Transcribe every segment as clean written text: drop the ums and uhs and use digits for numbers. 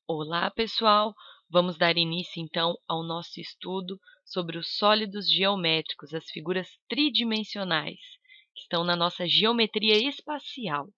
Olá, pessoal! Vamos dar início então ao nosso estudo sobre os sólidos geométricos, as figuras tridimensionais, que estão na nossa geometria espacial.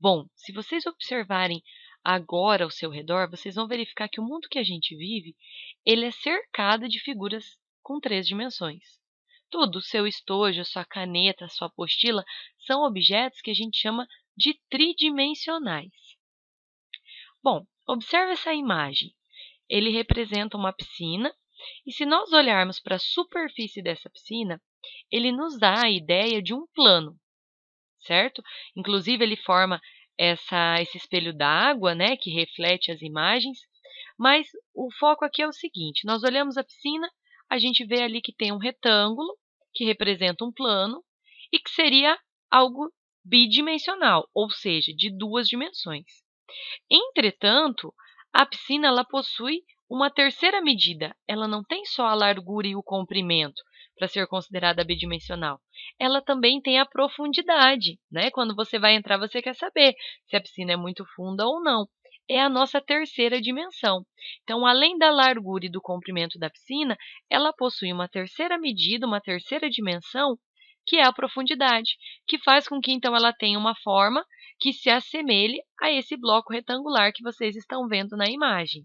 Bom, se vocês observarem agora ao seu redor, vocês vão verificar que o mundo que a gente vive, ele é cercado de figuras com 3 dimensões. Tudo, o seu estojo, a sua caneta, a sua apostila, são objetos que a gente chama de tridimensionais. Bom, observe essa imagem. Ele representa uma piscina e se nós olharmos para a superfície dessa piscina, ele nos dá a ideia de um plano, certo? Inclusive, ele forma esse espelho d'água, né, que reflete as imagens. Mas o foco aqui é o seguinte: nós olhamos a piscina, a gente vê ali que tem um retângulo, que representa um plano, e que seria algo bidimensional, ou seja, de 2 dimensões. Entretanto, a piscina ela possui uma terceira medida. Ela não tem só a largura e o comprimento para ser considerada bidimensional. Ela também tem a profundidade, né? Quando você vai entrar, você quer saber se a piscina é muito funda ou não. É a nossa terceira dimensão. Então, além da largura e do comprimento da piscina, ela possui uma terceira medida, uma terceira dimensão, que é a profundidade, que faz com que então ela tenha uma forma que se assemelhe a esse bloco retangular que vocês estão vendo na imagem.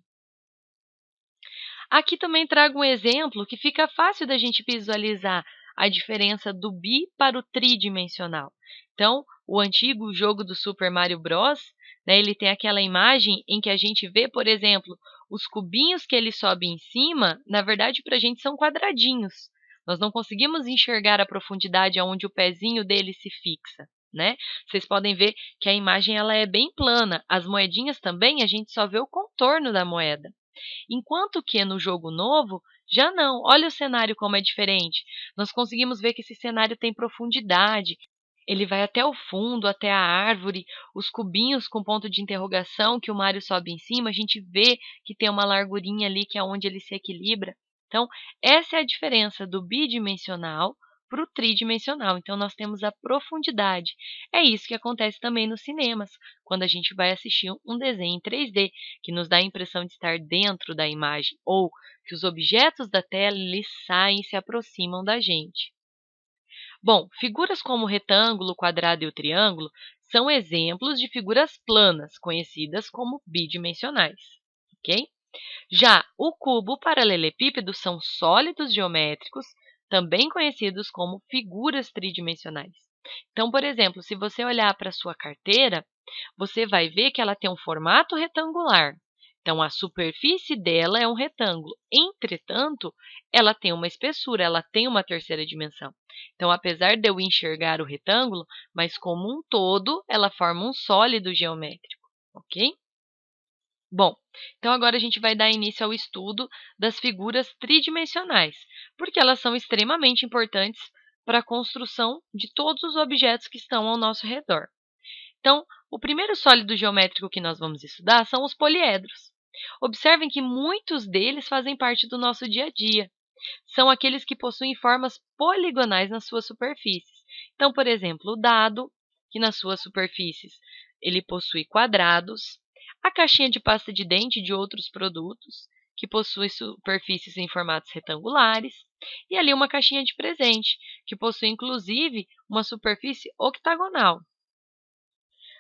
Aqui também trago um exemplo que fica fácil da gente visualizar a diferença do bi para o tridimensional. Então, o antigo jogo do Super Mario Bros., né, ele tem aquela imagem em que a gente vê, por exemplo, os cubinhos que ele sobe em cima, na verdade, para a gente são quadradinhos. Nós não conseguimos enxergar a profundidade aonde o pezinho dele se fixa, né? Vocês podem ver que a imagem ela é bem plana. As moedinhas também, a gente só vê o contorno da moeda. Enquanto que no jogo novo, já não. Olha o cenário como é diferente. Nós conseguimos ver que esse cenário tem profundidade. Ele vai até o fundo, até a árvore, os cubinhos com ponto de interrogação que o Mario sobe em cima, a gente vê que tem uma largurinha ali que é onde ele se equilibra. Então, essa é a diferença do bidimensional para o tridimensional. Então, nós temos a profundidade. É isso que acontece também nos cinemas, quando a gente vai assistir um desenho em 3D, que nos dá a impressão de estar dentro da imagem, ou que os objetos da tela eles saem e se aproximam da gente. Bom, figuras como o retângulo, o quadrado e o triângulo são exemplos de figuras planas, conhecidas como bidimensionais, ok? Já o cubo, o paralelepípedo são sólidos geométricos, também conhecidos como figuras tridimensionais. Então, por exemplo, se você olhar para a sua carteira, você vai ver que ela tem um formato retangular. Então, a superfície dela é um retângulo. Entretanto, ela tem uma espessura, ela tem uma terceira dimensão. Então, apesar de eu enxergar o retângulo, mas como um todo, ela forma um sólido geométrico, ok? Bom, então agora a gente vai dar início ao estudo das figuras tridimensionais, porque elas são extremamente importantes para a construção de todos os objetos que estão ao nosso redor. Então, o primeiro sólido geométrico que nós vamos estudar são os poliedros. Observem que muitos deles fazem parte do nosso dia a dia. São aqueles que possuem formas poligonais nas suas superfícies. Então, por exemplo, o dado, que nas suas superfícies ele possui quadrados, a caixinha de pasta de dente de outros produtos, que possui superfícies em formatos retangulares, e ali uma caixinha de presente, que possui inclusive uma superfície octagonal.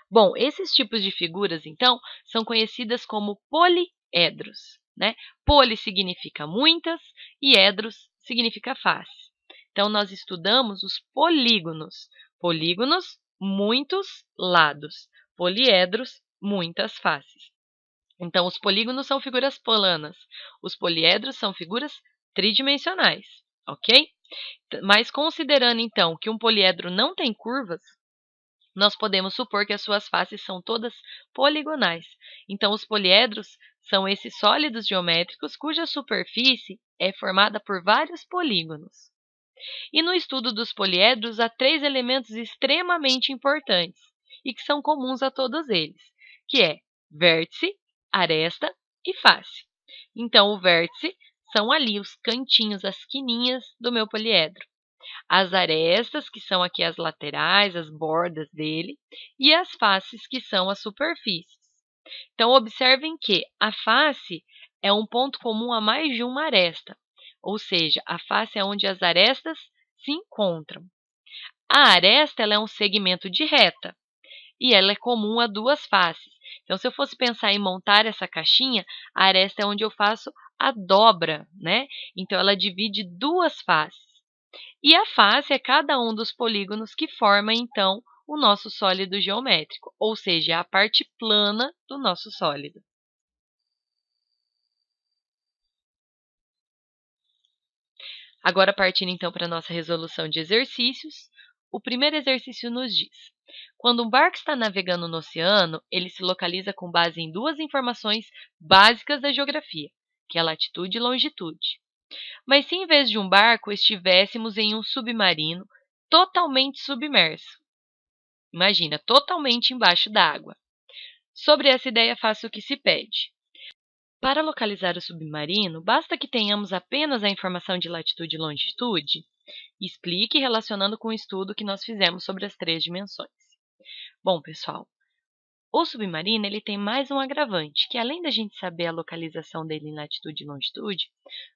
Bom, esses tipos de figuras, então, são conhecidas como poliedros, né? Poli significa muitas e edros significa face. Então, nós estudamos os polígonos. Polígonos, muitos lados. Poliedros, muitas faces. Então, os polígonos são figuras planas. Os poliedros são figuras tridimensionais, ok? Mas considerando, então, que um poliedro não tem curvas, nós podemos supor que as suas faces são todas poligonais. Então, os poliedros são esses sólidos geométricos cuja superfície é formada por vários polígonos. E no estudo dos poliedros, há 3 elementos extremamente importantes e que são comuns a todos eles, que é vértice, aresta e face. Então, o vértice são ali os cantinhos, as quininhas do meu poliedro. As arestas, que são aqui as laterais, as bordas dele, e as faces, que são as superfícies. Então, observem que a face é um ponto comum a mais de uma aresta, ou seja, a face é onde as arestas se encontram. A aresta ela é um segmento de reta e ela é comum a duas faces. Então, se eu fosse pensar em montar essa caixinha, a aresta é onde eu faço a dobra, né? Então, ela divide duas faces. E a face é cada um dos polígonos que forma, então, o nosso sólido geométrico, ou seja, a parte plana do nosso sólido. Agora, partindo então para a nossa resolução de exercícios, o primeiro exercício nos diz: quando um barco está navegando no oceano, ele se localiza com base em duas informações básicas da geografia, que é a latitude e longitude. Mas se em vez de um barco estivéssemos em um submarino totalmente submerso, imagina, totalmente embaixo d'água. Sobre essa ideia, faça o que se pede. Para localizar o submarino, basta que tenhamos apenas a informação de latitude e longitude? Explique relacionando com o estudo que nós fizemos sobre as três dimensões. Bom, pessoal, o submarino ele tem mais um agravante, que além da gente saber a localização dele em latitude e longitude,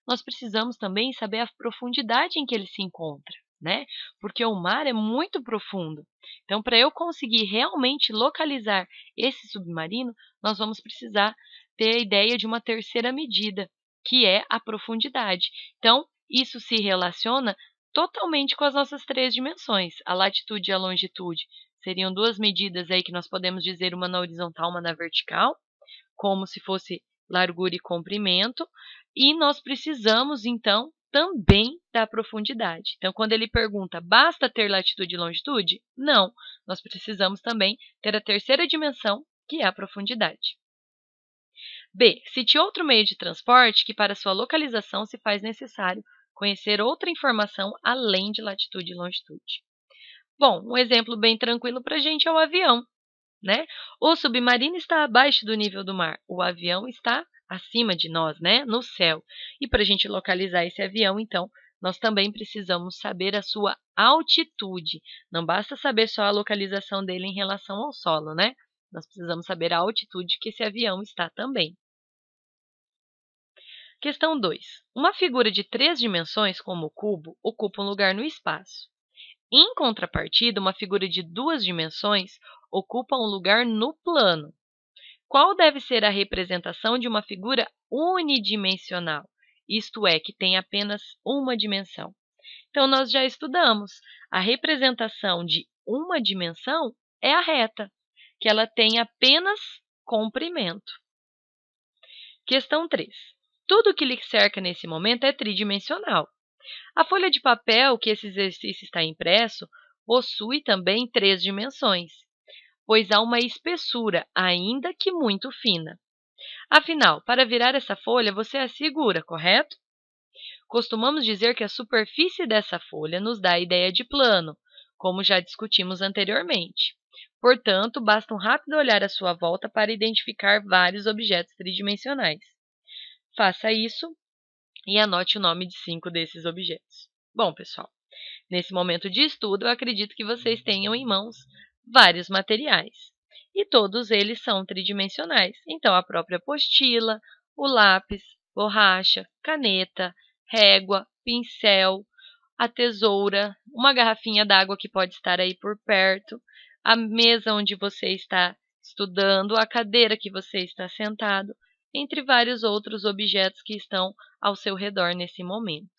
nós precisamos também saber a profundidade em que ele se encontra, né? Porque o mar é muito profundo. Então, para eu conseguir realmente localizar esse submarino, nós vamos precisar ter a ideia de uma terceira medida, que é a profundidade. Então, isso se relaciona totalmente com as nossas três dimensões, a latitude e a longitude. Seriam duas medidas aí que nós podemos dizer uma na horizontal, uma na vertical, como se fosse largura e comprimento, e nós precisamos, então, também da profundidade. Então, quando ele pergunta, basta ter latitude e longitude? Não, nós precisamos também ter a terceira dimensão, que é a profundidade. B. Cite outro meio de transporte que para sua localização se faz necessário conhecer outra informação além de latitude e longitude. Bom, um exemplo bem tranquilo para a gente é o avião, né? O submarino está abaixo do nível do mar, o avião está acima de nós, né? No céu. E para a gente localizar esse avião, então, nós também precisamos saber a sua altitude. Não basta saber só a localização dele em relação ao solo, né? Nós precisamos saber a altitude que esse avião está também. Questão 2. Uma figura de três dimensões, como o cubo, ocupa um lugar no espaço. Em contrapartida, uma figura de duas dimensões ocupa um lugar no plano. Qual deve ser a representação de uma figura unidimensional, isto é, que tem apenas uma dimensão? Então, nós já estudamos. A representação de uma dimensão é a reta, que ela tem apenas comprimento. Questão 3. Tudo que lhe cerca nesse momento é tridimensional. A folha de papel que esse exercício está impresso possui também três dimensões, pois há uma espessura, ainda que muito fina. Afinal, para virar essa folha, você a segura, correto? Costumamos dizer que a superfície dessa folha nos dá a ideia de plano, como já discutimos anteriormente. Portanto, basta um rápido olhar à sua volta para identificar vários objetos tridimensionais. Faça isso e anote o nome de 5 desses objetos. Bom, pessoal, nesse momento de estudo, eu acredito que vocês tenham em mãos vários materiais. E todos eles são tridimensionais. Então, a própria apostila, o lápis, borracha, caneta, régua, pincel, a tesoura, uma garrafinha d'água que pode estar aí por perto, a mesa onde você está estudando, a cadeira que você está sentado, entre vários outros objetos que estão ao seu redor nesse momento.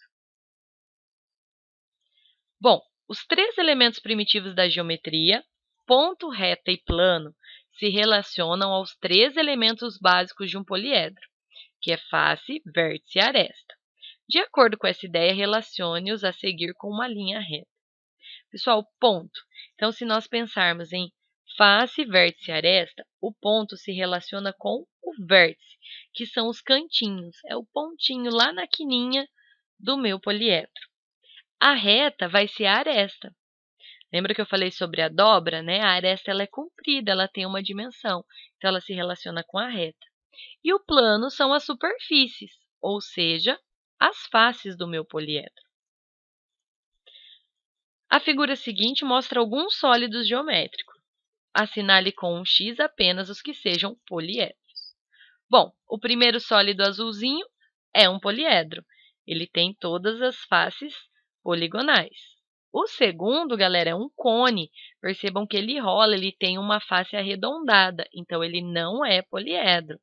Bom, os três elementos primitivos da geometria, ponto, reta e plano, se relacionam aos três elementos básicos de um poliedro, que é face, vértice e aresta. De acordo com essa ideia, relacione-os a seguir com uma linha reta. Pessoal, ponto. Então, se nós pensarmos em face, vértice e aresta, o ponto se relaciona com o vértice, que são os cantinhos. É o pontinho lá na quininha do meu poliedro. A reta vai ser a aresta. Lembra que eu falei sobre a dobra, né? A aresta ela é comprida, ela tem uma dimensão, então ela se relaciona com a reta. E o plano são as superfícies, ou seja, as faces do meu poliedro. A figura seguinte mostra alguns sólidos geométricos. assinale com um X apenas os que sejam poliedros. Bom, o primeiro sólido azulzinho é um poliedro. Ele tem todas as faces poligonais. O segundo, galera, é um cone. Percebam que ele rola, ele tem uma face arredondada, então ele não é poliedro.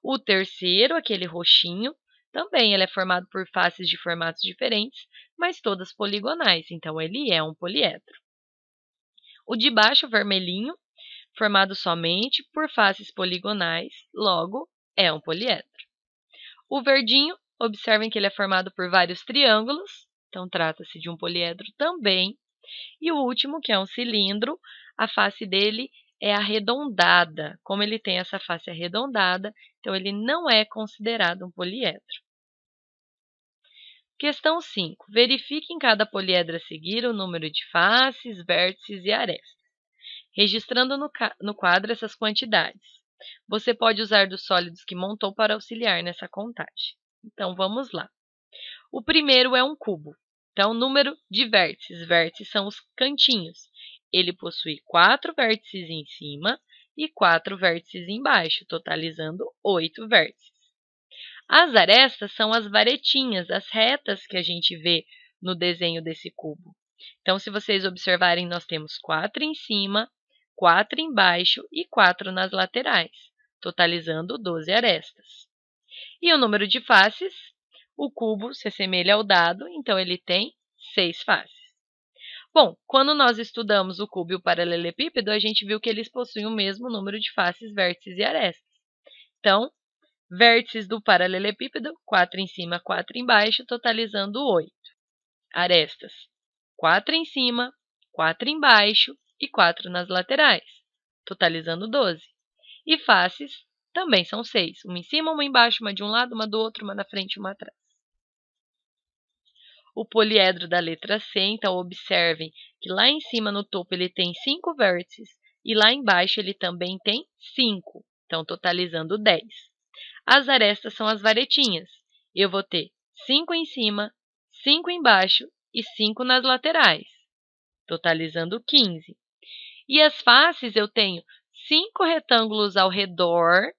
O terceiro, aquele roxinho, também ele é formado por faces de formatos diferentes, mas todas poligonais, então ele é um poliedro. O de baixo, vermelhinho, formado somente por faces poligonais, logo é um poliedro. O verdinho, observem que ele é formado por vários triângulos, então trata-se de um poliedro também. E o último, que é um cilindro, a face dele é arredondada. Como ele tem essa face arredondada, então ele não é considerado um poliedro. Questão 5. Verifique em cada poliedro a seguir o número de faces, vértices e arestas, registrando no quadro essas quantidades. Você pode usar dos sólidos que montou para auxiliar nessa contagem. Então, vamos lá. O primeiro é um cubo. Então, número de vértices. Vértices são os cantinhos. Ele possui 4 vértices em cima e 4 vértices embaixo, totalizando 8 vértices. As arestas são as varetinhas, as retas que a gente vê no desenho desse cubo. Então, se vocês observarem, nós temos 4 em cima, 4 embaixo e 4 nas laterais, totalizando 12 arestas. E o número de faces? O cubo se assemelha ao dado, então ele tem 6 faces. Bom, quando nós estudamos o cubo e o paralelepípedo, a gente viu que eles possuem o mesmo número de faces, vértices e arestas. Então, vértices do paralelepípedo, 4 em cima, 4 embaixo, totalizando 8. Arestas, 4 em cima, 4 embaixo e 4 nas laterais, totalizando 12. E faces também são 6. Uma em cima, uma embaixo, uma de um lado, uma do outro, uma na frente e uma atrás. O poliedro da letra C, então observem que lá em cima no topo ele tem 5 vértices e lá embaixo ele também tem 5, então totalizando 10. As arestas são as varetinhas. Eu vou ter 5 em cima, 5 embaixo e 5 nas laterais, totalizando 15. E as faces eu tenho 5 retângulos ao redor,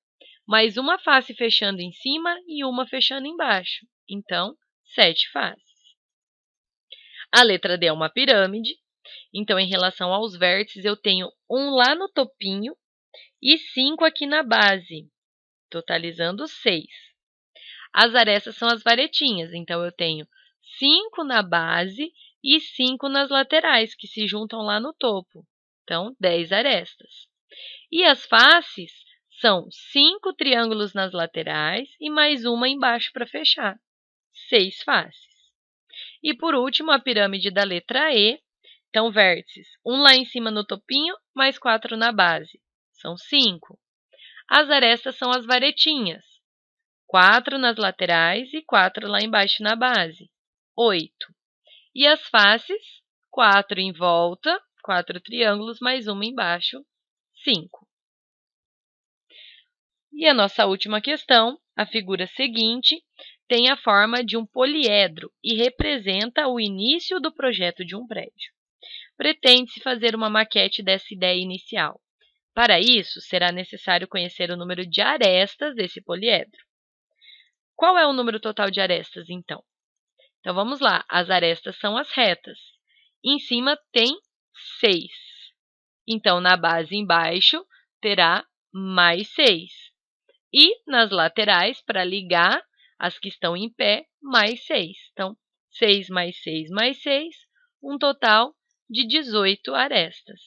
mais uma face fechando em cima e uma fechando embaixo. Então, 7 faces. A letra D é uma pirâmide. Então, em relação aos vértices, eu tenho um lá no topinho e 5 aqui na base, totalizando 6. As arestas são as varetinhas. Então, eu tenho 5 na base e 5 nas laterais, que se juntam lá no topo. Então, 10 arestas. E as faces são 5 triângulos nas laterais e mais uma embaixo para fechar. 6 faces. E por último, a pirâmide da letra E. Então, vértices, um lá em cima no topinho, mais 4 na base. São 5. As arestas são as varetinhas. 4 nas laterais e 4 lá embaixo na base. 8. E as faces, 4 em volta, 4 triângulos, mais uma embaixo, 5. E a nossa última questão, a figura seguinte, tem a forma de um poliedro e representa o início do projeto de um prédio. Pretende-se fazer uma maquete dessa ideia inicial. Para isso, será necessário conhecer o número de arestas desse poliedro. Qual é o número total de arestas, então? Então, vamos lá. As arestas são as retas. Em cima tem 6. Então, na base embaixo, terá mais 6. E nas laterais, para ligar as que estão em pé, mais 6. Então, 6 mais 6 mais 6, um total de 18 arestas.